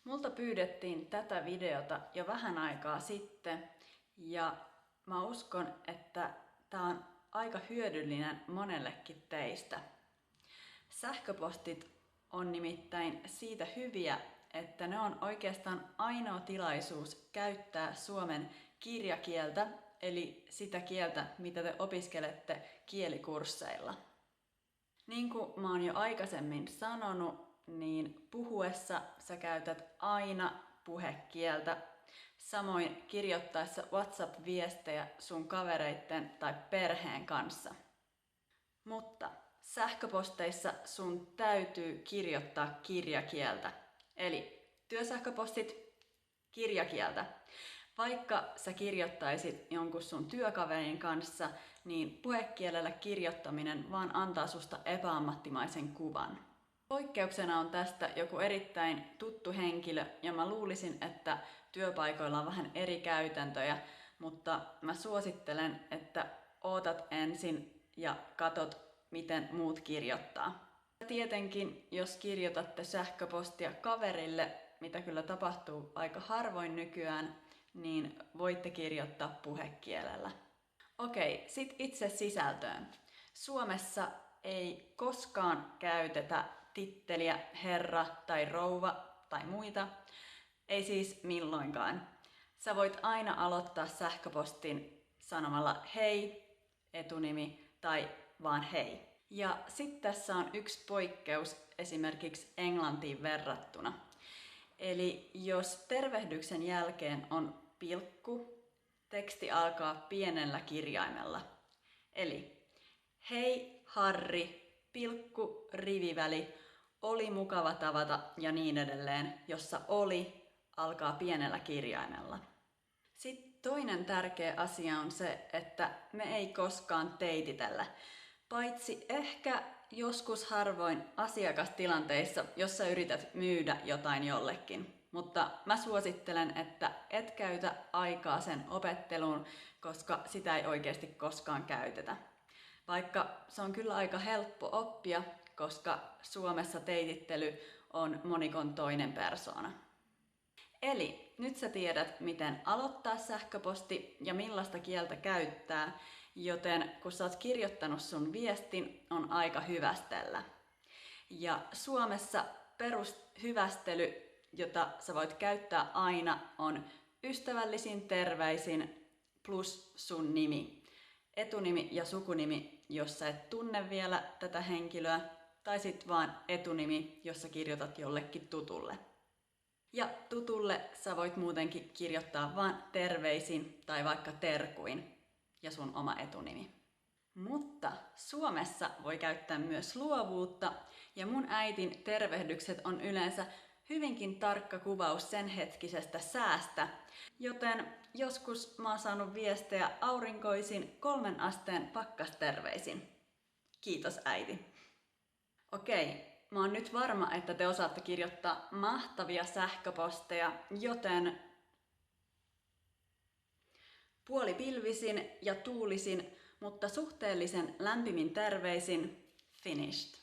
Multa pyydettiin tätä videota jo vähän aikaa sitten ja mä uskon, että tää on aika hyödyllinen monellekin teistä. Sähköpostit on nimittäin siitä hyviä, että ne on oikeastaan ainoa tilaisuus käyttää suomen kirjakieltä, eli sitä kieltä, mitä te opiskelette kielikursseilla. Niin kuin mä oon jo aikaisemmin sanonut, niin puhuessa sä käytät aina puhekieltä. Samoin kirjoittaessa WhatsApp-viestejä sun kavereitten tai perheen kanssa. Mutta sähköposteissa sun täytyy kirjoittaa kirjakieltä. Eli työsähköpostit kirjakieltä. Vaikka sä kirjoittaisit jonkun sun työkaverin kanssa, niin puhekielellä kirjoittaminen vaan antaa susta epäammattimaisen kuvan. Poikkeuksena on tästä joku erittäin tuttu henkilö, ja mä luulisin, että työpaikoilla on vähän eri käytäntöjä, mutta mä suosittelen, että ootat ensin ja katot, miten muut kirjoittaa. Tietenkin, jos kirjoitatte sähköpostia kaverille, mitä kyllä tapahtuu aika harvoin nykyään, niin voitte kirjoittaa puhekielellä. Okei, sit itse sisältöön. Suomessa ei koskaan käytetä titteliä herra tai rouva tai muita. Ei siis milloinkaan. Sä voit aina aloittaa sähköpostin sanomalla hei, etunimi tai vaan hei. Ja sitten tässä on yksi poikkeus esimerkiksi englantiin verrattuna. Eli jos tervehdyksen jälkeen on pilkku, teksti alkaa pienellä kirjaimella. Eli hei Harri, pilkku, riviväli, oli mukava tavata ja niin edelleen, jossa oli alkaa pienellä kirjaimella. Sitten toinen tärkeä asia on se, että me ei koskaan teititellä. Paitsi ehkä joskus harvoin asiakastilanteissa, jossa yrität myydä jotain jollekin. Mutta mä suosittelen, että et käytä aikaa sen opetteluun, koska sitä ei oikeasti koskaan käytetä. Vaikka se on kyllä aika helppo oppia, koska Suomessa teitittely on monikon toinen persoona. Eli nyt sä tiedät, miten aloittaa sähköposti ja millaista kieltä käyttää, joten kun sä oot kirjoittanut sun viestin, on aika hyvästellä. Ja Suomessa perushyvästely, jota sä voit käyttää aina, on ystävällisin terveisin plus sun nimi. Etunimi ja sukunimi, jos sä et tunne vielä tätä henkilöä, tai sit vaan etunimi, jos sä kirjoitat jollekin tutulle. Ja tutulle sä voit muutenkin kirjoittaa vaan terveisin tai vaikka terkuin ja sun oma etunimi. Mutta Suomessa voi käyttää myös luovuutta, ja mun äitin tervehdykset on yleensä hyvinkin tarkka kuvaus sen hetkisestä säästä, joten joskus mä oon saanut viestejä aurinkoisin 3 asteen pakkasterveisin. Kiitos äiti. Okei, mä oon nyt varma, että te osaatte kirjoittaa mahtavia sähköposteja, joten puolipilvisin ja tuulisin, mutta suhteellisen lämpimin terveisin, finished.